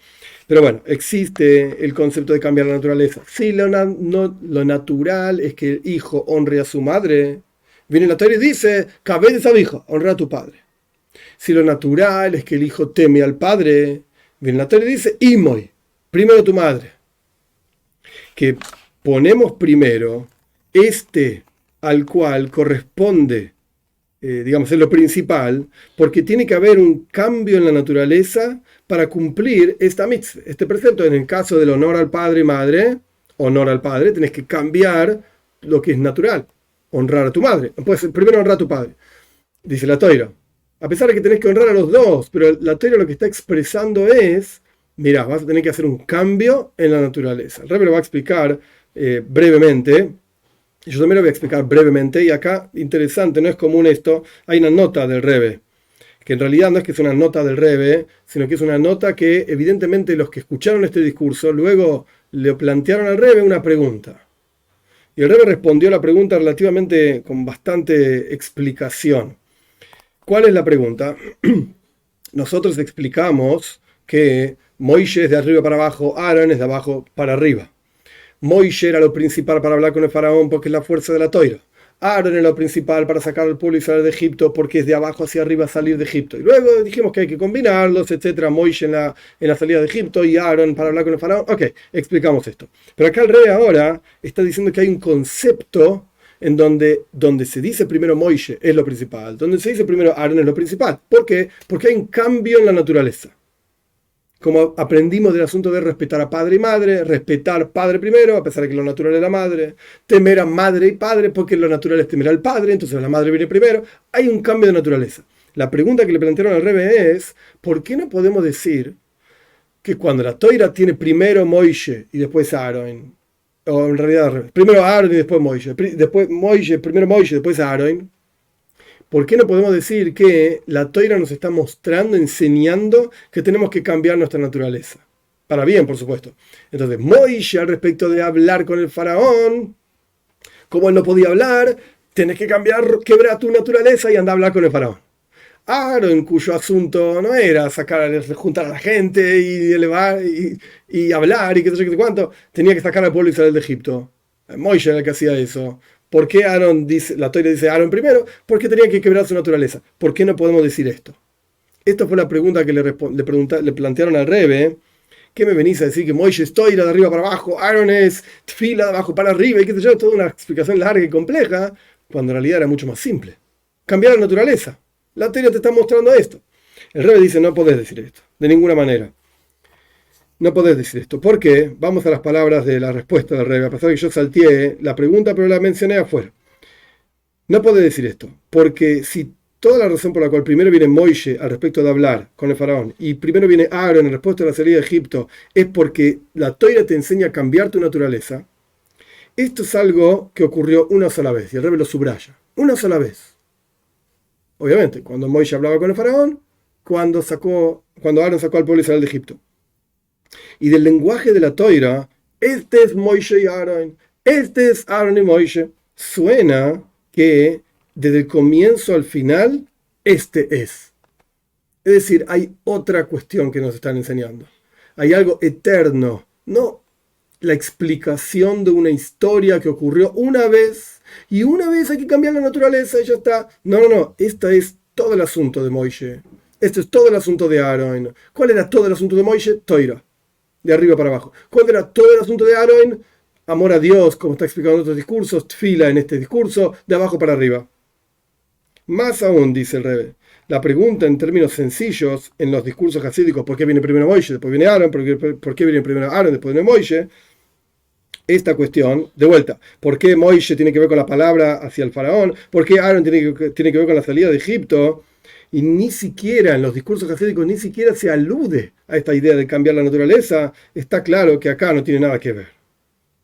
pero bueno, existe el concepto de cambiar la naturaleza. Si lo natural es que el hijo honre a su madre, viene la Torá y dice, cabed esa hijo, honra a tu padre. Si lo natural es que el hijo teme al padre, viene la Torá y dice, imoy, primero tu madre. Que ponemos primero al cual corresponde, digamos, es lo principal, porque tiene que haber un cambio en la naturaleza para cumplir esta mitzvah, este precepto. En el caso del honor al padre y madre, honor al padre, tenés que cambiar lo que es natural. Honrar a tu madre. Pues primero honrar a tu padre. Dice la Toira. A pesar de que tenés que honrar a los dos, pero la Toira lo que está expresando es, mirá, vas a tener que hacer un cambio en la naturaleza. El Rebbe lo va a explicar brevemente. Yo también lo voy a explicar brevemente. Y acá, interesante, no es común esto. Hay una nota del Rebbe, que en realidad no es que es una nota del Rebbe, sino que es una nota que evidentemente los que escucharon este discurso luego le plantearon al Rebbe una pregunta. Y el Rebbe respondió la pregunta relativamente con bastante explicación. ¿Cuál es la pregunta? Nosotros explicamos que Moisés es de arriba para abajo, Aarón es de abajo para arriba. Moisés era lo principal para hablar con el faraón porque es la fuerza de la Toira. Aarón era lo principal para sacar al pueblo y salir de Egipto porque es de abajo hacia arriba salir de Egipto. Y luego dijimos que hay que combinarlos, etcétera. Moisés en la salida de Egipto y Aarón para hablar con el faraón. Ok, explicamos esto. Pero acá el rey ahora está diciendo que hay un concepto en donde se dice primero Moisés es lo principal, donde se dice primero Aarón es lo principal. ¿Por qué? Porque hay un cambio en la naturaleza. Como aprendimos del asunto de respetar a padre y madre, respetar padre primero, a pesar de que lo natural es la madre, temer a madre y padre, porque lo natural es temer al padre, entonces la madre viene primero, hay un cambio de naturaleza. La pregunta que le plantearon al Rebbe es, ¿por qué no podemos decir que cuando la Toira tiene primero Moisés y después Aarón, o en realidad primero Aarón y después Moisés, primero Moisés, después Aarón, ¿por qué no podemos decir que la Toira nos está mostrando, enseñando que tenemos que cambiar nuestra naturaleza? Para bien, por supuesto. Entonces, Moisés, al respecto de hablar con el faraón, como él no podía hablar, tenés que quebrar tu naturaleza y andar a hablar con el faraón. Aarón, cuyo asunto no era juntar a la gente y elevar y hablar y qué sé yo qué cuánto, tenía que sacar al pueblo y salir de Egipto. Moisés era el que hacía eso. ¿Por qué Aarón la Toira dice Aarón primero? Porque tenía que quebrar su naturaleza. ¿Por qué no podemos decir esto? Esta fue la pregunta que le plantearon al Rebbe. ¿Qué me venís a decir que Moisés es Toira de arriba para abajo, Aarón es Tfila de abajo para arriba y qué sé yo? Toda una explicación larga y compleja, cuando en realidad era mucho más simple. Cambiar la naturaleza. La Toira te está mostrando esto. El Rebbe dice, no podés decir esto, de ninguna manera. No podés decir esto. ¿Por qué? Vamos a las palabras de la respuesta del Rebbe. A pesar de que yo salteé la pregunta, pero la mencioné afuera. No podés decir esto. Porque si toda la razón por la cual primero viene Moisés al respecto de hablar con el faraón y primero viene Aarón en respuesta a la salida de Egipto es porque la Toira te enseña a cambiar tu naturaleza, esto es algo que ocurrió una sola vez. Y el Rebbe lo subraya. Una sola vez. Obviamente, cuando Moisés hablaba con el faraón, cuando Aarón sacó al pueblo Israel de Egipto. Y del lenguaje de la Toira, este es Moisés y Aarón, este es Aarón y Moisés, suena que desde el comienzo al final, este es. Es decir, hay otra cuestión que nos están enseñando. Hay algo eterno, no la explicación de una historia que ocurrió una vez, y una vez hay que cambiar la naturaleza y ya está. No, este es todo el asunto de Moisés. Este es todo el asunto de Aarón. ¿Cuál era todo el asunto de Moisés? Toira. de arriba para abajo. ¿Cuál era todo el asunto de Aaron? Amor a Dios, como está explicando en otros discursos, tfila en este discurso, de abajo para arriba. Más aún, dice el Rebbe, la pregunta en términos sencillos en los discursos hasídicos, ¿por qué viene primero Moishe, después viene Aaron? ¿Por qué viene primero Aaron, después viene Moishe? Esta cuestión, de vuelta, ¿por qué Moishe tiene que ver con la palabra hacia el faraón? ¿Por qué Aaron tiene que ver con la salida de Egipto? Y ni siquiera en los discursos hasídicos ni siquiera se alude a esta idea de cambiar la naturaleza. Está claro que acá no tiene nada que ver.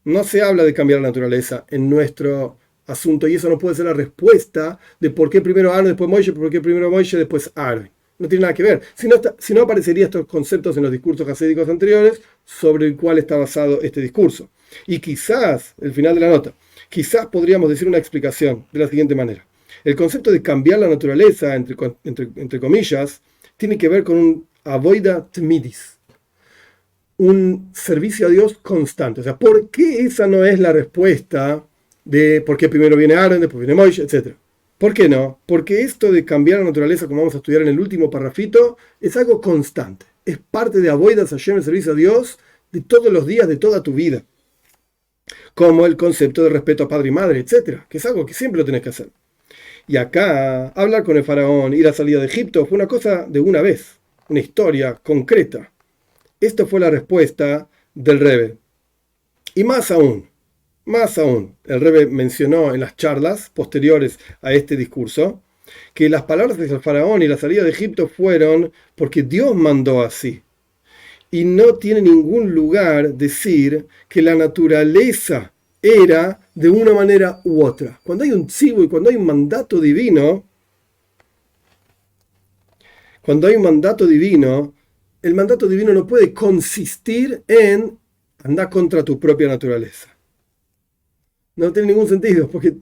No se habla de cambiar la naturaleza en nuestro asunto, y eso no puede ser la respuesta de por qué primero Aaron, después Moishe, por qué primero Moishe, después Aaron. No tiene nada que ver. Si no aparecerían estos conceptos en los discursos hasídicos anteriores sobre el cual está basado este discurso. Y quizás, el final de la nota, quizás podríamos decir una explicación de la siguiente manera. El concepto de cambiar la naturaleza, entre comillas, tiene que ver con un avoida tmidis, un servicio a Dios constante. O sea, ¿por qué esa no es la respuesta de por qué primero viene Aaron, después viene Moishe, etcétera? ¿Por qué no? Porque esto de cambiar la naturaleza, como vamos a estudiar en el último parrafito, es algo constante. Es parte de avodas Hashem, el servicio a Dios, de todos los días de toda tu vida. Como el concepto de respeto a padre y madre, etcétera, que es algo que siempre lo tenés que hacer. Y acá, hablar con el faraón y la salida de Egipto fue una cosa de una vez, una historia concreta. Esto fue la respuesta del Rebbe. Y más aún, el Rebbe mencionó en las charlas posteriores a este discurso que las palabras del faraón y la salida de Egipto fueron porque Dios mandó así. Y no tiene ningún lugar decir que la naturaleza era de una manera u otra. Cuando hay un tzivu y cuando hay un mandato divino, el mandato divino no puede consistir en andar contra tu propia naturaleza. No tiene ningún sentido, porque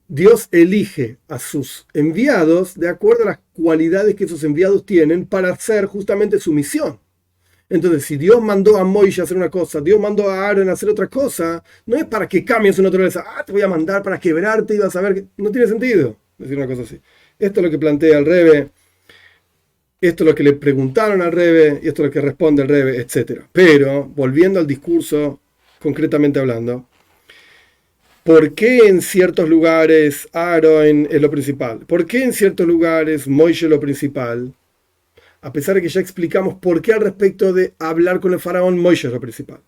Dios elige a sus enviados de acuerdo a las cualidades que esos enviados tienen para hacer justamente su misión. Entonces, si Dios mandó a Moisés a hacer una cosa, Dios mandó a Aaron a hacer otra cosa, no es para que cambien su naturaleza. Te voy a mandar para quebrarte y vas a ver que no tiene sentido decir una cosa así. Esto es lo que plantea el Rebbe, esto es lo que le preguntaron al Rebbe, y esto es lo que responde el Rebbe, etc. Pero, volviendo al discurso, concretamente hablando, ¿por qué en ciertos lugares Aaron es lo principal? ¿Por qué en ciertos lugares Moisés es lo principal? A pesar de que ya explicamos por qué al respecto de hablar con el faraón, Moisés es lo principal.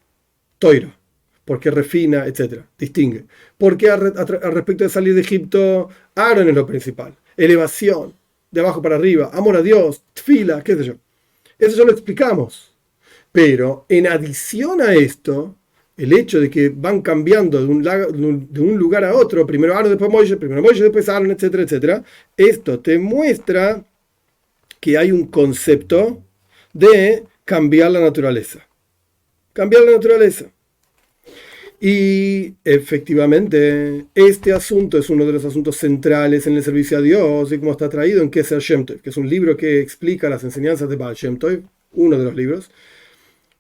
Toiro, porque refina, etc. Distingue. ¿Por qué al respecto de salir de Egipto, Aaron es lo principal? Elevación, de abajo para arriba, amor a Dios, tfila, qué sé yo. Eso ya lo explicamos. Pero en adición a esto, el hecho de que van cambiando de un lugar a otro, primero Aaron, después Moisés, después Aaron, etcétera, etcétera, esto te muestra que hay un concepto de cambiar la naturaleza. Cambiar la naturaleza. Y efectivamente, este asunto es uno de los asuntos centrales en el servicio a Dios, y como está traído en Keser Shem Tov, que es un libro que explica las enseñanzas de Baal Shem Tov, uno de los libros,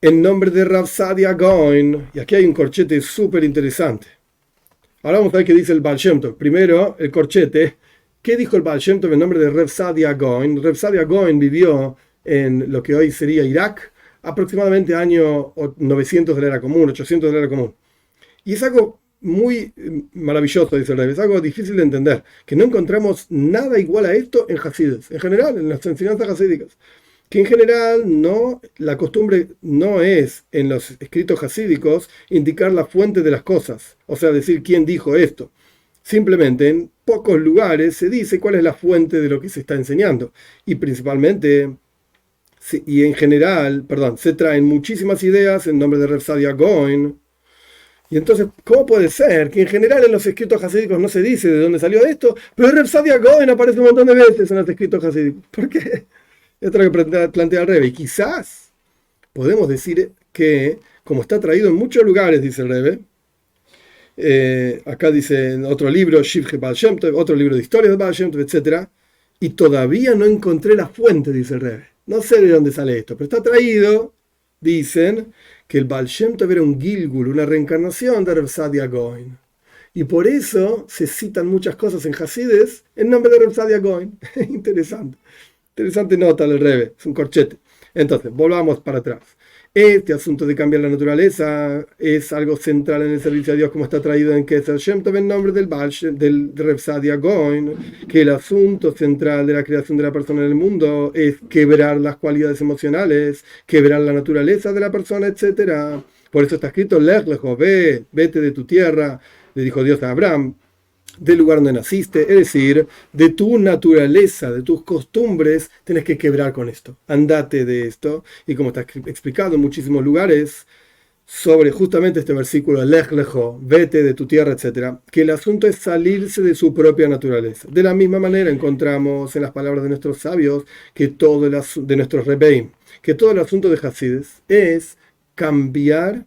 en nombre de Rav Sadia Gaon. Y aquí hay un corchete súper interesante. Ahora vamos a ver qué dice el Baal Shem Tov. Primero, el corchete. ¿Qué dijo el Baal Shem Tov en nombre de Rav Sadia Gaon? Rav Sadia Gaon vivió en lo que hoy sería Irak, aproximadamente año 900 de la era común, 800 de la era común. Y es algo muy maravilloso, dice el Rebbe, es algo difícil de entender, que no encontramos nada igual a esto en Hasides, en general, en las enseñanzas hasídicas. Que en general la costumbre no es en los escritos hasídicos indicar la fuente de las cosas, o sea, decir quién dijo esto. Simplemente en pocos lugares se dice cuál es la fuente de lo que se está enseñando. Y principalmente, y en general, se traen muchísimas ideas en nombre de Rav Sadia Gaon. Y entonces, ¿cómo puede ser que en general en los escritos hasídicos no se dice de dónde salió esto, pero Rav Sadia Gaon aparece un montón de veces en los escritos hasídicos? ¿Por qué? Esto es lo que plantea el Rebbe. Y quizás podemos decir que, como está traído en muchos lugares, dice el Rebbe, acá dice en otro libro, Shivche Baal Shem Tov, otro libro de historias de Baal Shem Tov, etc. Y todavía no encontré la fuente, dice el Rebbe. No sé de dónde sale esto, pero está traído, dicen, que el Baal Shem Tov era un Gilgul, una reencarnación de Rav Sadia Gaon. Y por eso se citan muchas cosas en Hasides en nombre de Rav Sadia Gaon. Interesante. Interesante nota del Rebbe, es un corchete. Entonces, volvamos para atrás. Este asunto de cambiar la naturaleza es algo central en el servicio a Dios, como está traído en Kesher Shem Tov en nombre del Reb Sadia Gaon, que el asunto central de la creación de la persona en el mundo es quebrar las cualidades emocionales, quebrar la naturaleza de la persona, etc. Por eso está escrito, Lech lejo, vete de tu tierra, le dijo Dios a Abraham, del lugar donde naciste, es decir, de tu naturaleza, de tus costumbres, tienes que quebrar con esto. Andate de esto. Y como está explicado en muchísimos lugares sobre justamente este versículo, Lech lejo, vete de tu tierra, etc., que el asunto es salirse de su propia naturaleza. De la misma manera encontramos en las palabras de nuestros sabios, que todo de nuestros rebeim, que todo el asunto de Hasides es cambiar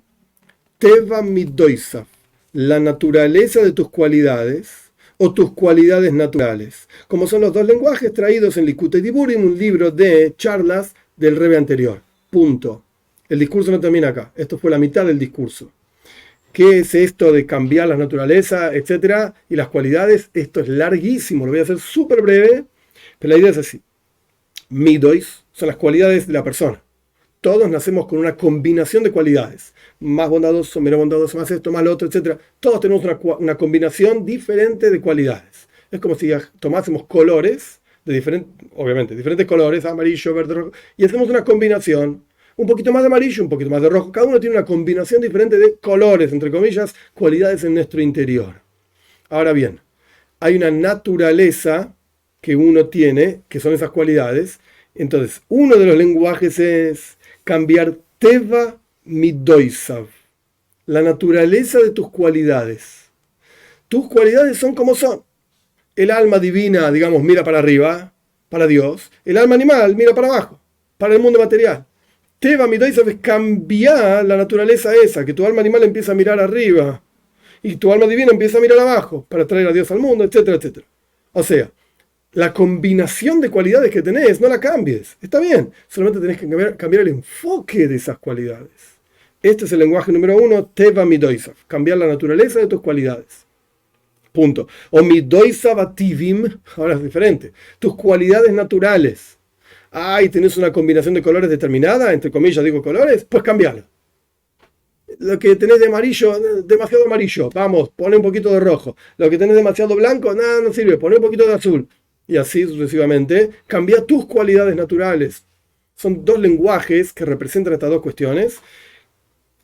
Teva Midoisaf, la naturaleza de tus cualidades o tus cualidades naturales, como son los dos lenguajes traídos en Likutei Diburim, un libro de charlas del Rebbe anterior. Punto. El discurso no termina acá. Esto fue la mitad del discurso. ¿Qué es esto de cambiar la naturaleza, etcétera, y las cualidades? Esto es larguísimo, lo voy a hacer súper breve, pero la idea es así. Midois son las cualidades de la persona. Todos nacemos con una combinación de cualidades. Más bondadoso, menos bondadoso, más esto, más lo otro, etc. Todos tenemos una combinación diferente de cualidades. Es como si tomásemos colores, obviamente, diferentes colores, amarillo, verde, rojo, y hacemos una combinación. Un poquito más de amarillo, un poquito más de rojo. Cada uno tiene una combinación diferente de colores, entre comillas, cualidades en nuestro interior. Ahora bien, hay una naturaleza que uno tiene, que son esas cualidades. Entonces, uno de los lenguajes es cambiar Teva Midoisav, la naturaleza de tus cualidades. Tus cualidades son como son. El alma divina, digamos, mira para arriba, para Dios. El alma animal mira para abajo, para el mundo material. Teva Midoisav es cambiar la naturaleza esa, que tu alma animal empieza a mirar arriba y tu alma divina empieza a mirar abajo para traer a Dios al mundo, etcétera, etcétera. O sea, la combinación de cualidades que tenés, no la cambies. Está bien, solamente tenés que cambiar el enfoque de esas cualidades. Este es el lenguaje número 1, Teva Midoisav, cambiar la naturaleza de tus cualidades. Punto. O Midoisav ativim, ahora es diferente. Tus cualidades naturales. Y tenés una combinación de colores determinada, entre comillas digo colores, pues cambialo. Lo que tenés de amarillo, demasiado amarillo, vamos, pone un poquito de rojo. Lo que tenés demasiado blanco, nada, no sirve, pone un poquito de azul. Y así sucesivamente, cambia tus cualidades naturales. Son dos lenguajes que representan estas dos cuestiones.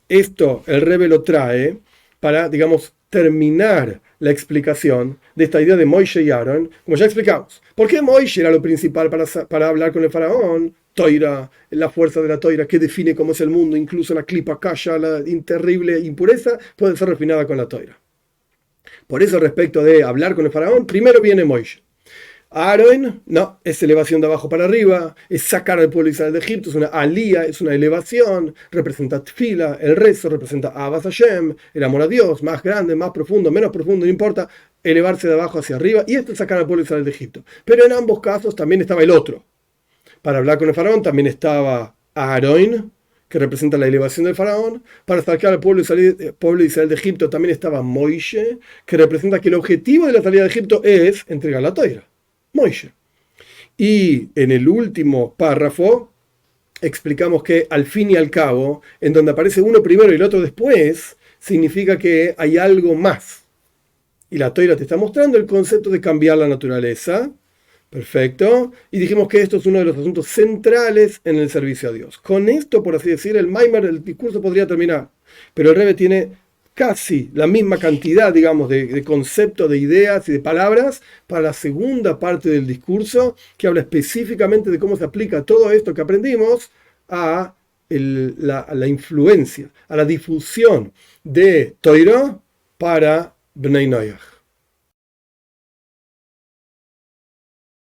Esto el Rebbe lo trae para, digamos, terminar la explicación de esta idea de Moishe y Aaron, como ya explicamos. ¿Por qué Moishe era lo principal para hablar con el faraón? Toira, la fuerza de la toira que define cómo es el mundo, incluso la klipa kasha, la terrible impureza, puede ser refinada con la toira. Por eso, respecto de hablar con el faraón, primero viene Moishe. Aaron, no, es elevación de abajo para arriba, es sacar al pueblo de Israel de Egipto, es una alía, es una elevación, representa tfila, el rezo representa Ahavas Hashem, el amor a Dios, más grande, más profundo, menos profundo, no importa, elevarse de abajo hacia arriba, y esto es sacar al pueblo de Israel de Egipto. Pero en ambos casos también estaba el otro. Para hablar con el faraón también estaba Aarón, que representa la elevación del faraón. Para sacar al pueblo de Israel de Egipto también estaba Moishe, que representa que el objetivo de la salida de Egipto es entregar la toira. Moishe. Y en el último párrafo explicamos que al fin y al cabo, en donde aparece uno primero y el otro después, significa que hay algo más. Y la Toira te está mostrando el concepto de cambiar la naturaleza. Perfecto. Y dijimos que esto es uno de los asuntos centrales en el servicio a Dios. Con esto, por así decir, el discurso podría terminar. Pero el Rebbe tiene casi la misma cantidad, digamos, de conceptos, de ideas y de palabras para la segunda parte del discurso, que habla específicamente de cómo se aplica todo esto que aprendimos a la influencia, a la difusión de Toira para Bnei Noach.